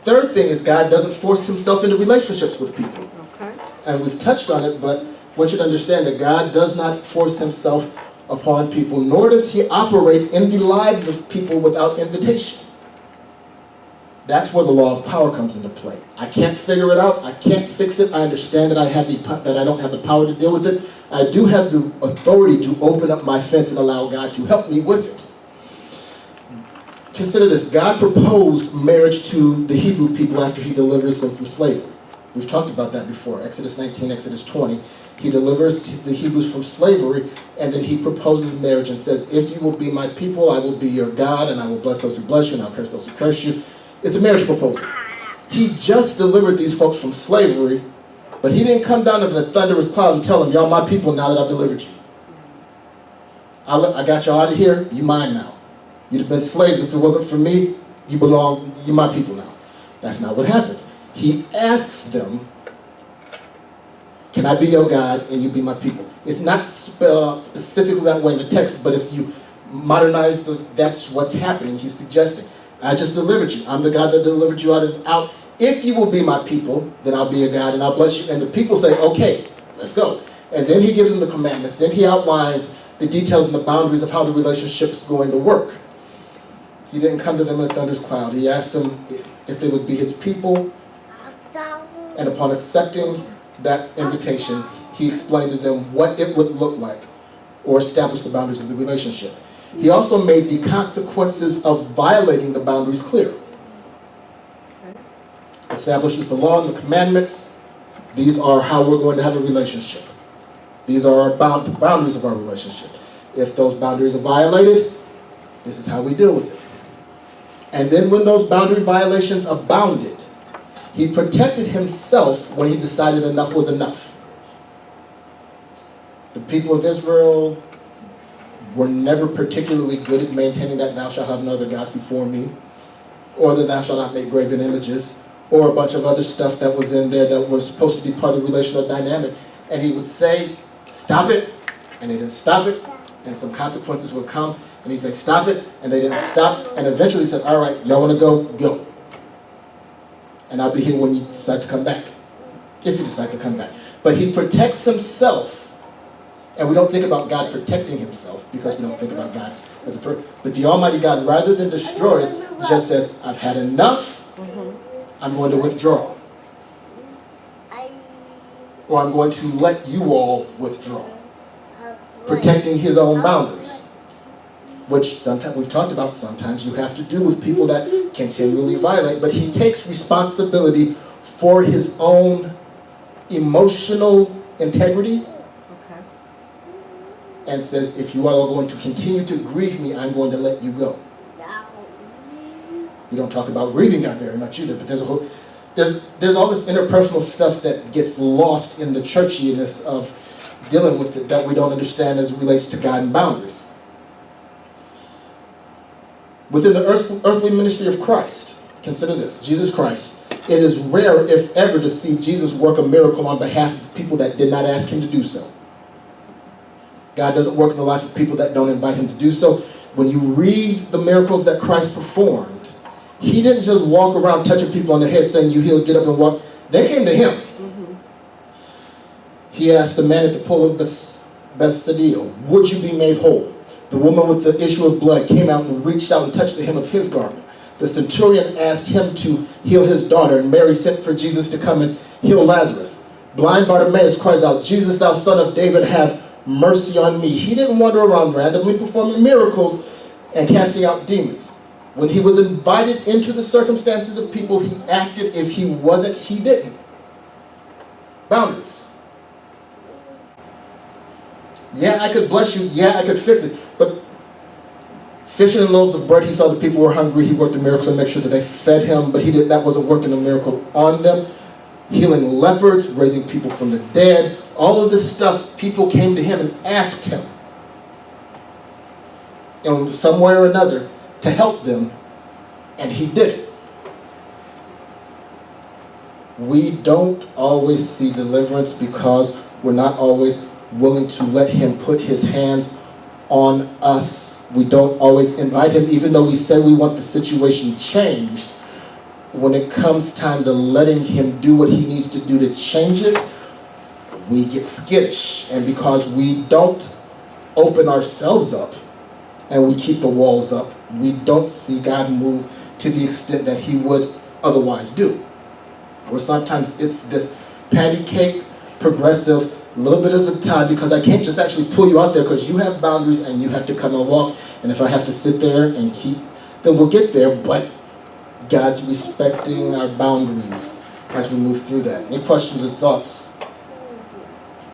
Third thing is God doesn't force himself into relationships with people. Okay. And we've touched on it, but one should understand that God does not force himself upon people, nor does he operate in the lives of people without invitation. That's where the law of power comes into play. I can't figure it out. I can't fix it. I understand that that I don't have the power to deal with it. I do have the authority to open up my fence and allow God to help me with it. Consider this. God proposed marriage to the Hebrew people after he delivers them from slavery. We've talked about that before. Exodus 19, Exodus 20. He delivers the Hebrews from slavery, and then he proposes marriage and says, if you will be my people, I will be your God, and I will bless those who bless you, and I'll curse those who curse you. It's a marriage proposal. He just delivered these folks from slavery, but he didn't come down in a thunderous cloud and tell them, y'all my people now that I've delivered you. I got y'all out of here, you mine now. You'd have been slaves if it wasn't for me, you're my people now. That's not what happens. He asks them, can I be your God and you be my people? It's not spelled out specifically that way in the text, but if you modernize that's what's happening. He's suggesting, I just delivered you. I'm the God that delivered you out. If you will be my people, then I'll be your God and I'll bless you. And the people say, okay, let's go. And then he gives them the commandments. Then he outlines the details and the boundaries of how the relationship is going to work. He didn't come to them in a thunderous cloud. He asked them if they would be his people. And upon accepting that invitation, he explained to them what it would look like or establish the boundaries of the relationship. He also made the consequences of violating the boundaries clear. Establishes the law and the commandments. These are how we're going to have a relationship. These are our boundaries of our relationship. If those boundaries are violated, this is how we deal with it. And then when those boundary violations abounded, he protected himself when he decided enough was enough. The people of Israel were never particularly good at maintaining that thou shalt have no other gods before me, or that thou shalt not make graven images, or a bunch of other stuff that was in there that was supposed to be part of the relational dynamic. And he would say, stop it, and they didn't stop it, and some consequences would come, and he'd say, stop it, and they didn't stop, and eventually he said, all right, y'all want to go? Go. And I'll be here when you decide to come back, if you decide to come back. But he protects himself, and we don't think about God protecting himself because we don't think about God as a person. But the Almighty God, rather than destroy us, just says, I've had enough, I'm going to withdraw. Or I'm going to let you all withdraw. Protecting his own boundaries. Which sometimes we've talked about, sometimes you have to do with people that continually violate, but he takes responsibility for his own emotional integrity and says, if you are going to continue to grieve me, I'm going to let you go. We don't talk about grieving God very much either, but there's all this interpersonal stuff that gets lost in the churchiness of dealing with it that we don't understand as it relates to God and boundaries. Within the earthly ministry of Christ, consider this, Jesus Christ, it is rare, if ever, to see Jesus work a miracle on behalf of people that did not ask him to do so. God doesn't work in the life of people that don't invite him to do so. When you read the miracles that Christ performed, he didn't just walk around touching people on the head saying, you healed, get up and walk. They came to him. He asked the man at the pool of Bethsaida, would you be made whole? The woman with the issue of blood came out and reached out and touched the hem of his garment. The centurion asked him to heal his daughter, and Mary sent for Jesus to come and heal Lazarus. Blind Bartimaeus cries out, Jesus, thou son of David, have mercy on me. He didn't wander around randomly performing miracles and casting out demons. When he was invited into the circumstances of people, he acted. If he wasn't, he didn't. Boundaries. Yeah, I could bless you. Yeah, I could fix it. But fishing and loaves of bread, he saw the people were hungry. He worked a miracle to make sure that they fed him. But that wasn't working a miracle on them. Healing leopards, raising people from the dead. All of this stuff, people came to him and asked him, in some way or another, to help them. And he did it. We don't always see deliverance because we're not always willing to let him put his hands on us. We don't always invite him, even though we say we want the situation changed. when it comes time to letting him do what he needs to do to change it, we get skittish. And because we don't open ourselves up and we keep the walls up, we don't see God move to the extent that he would otherwise do. Or sometimes it's this patty cake, progressive, a little bit of the time, because I can't just actually pull you out there because you have boundaries and you have to come and walk. And if I have to sit there and keep, then we'll get there. But God's respecting our boundaries as we move through that. Any questions or thoughts?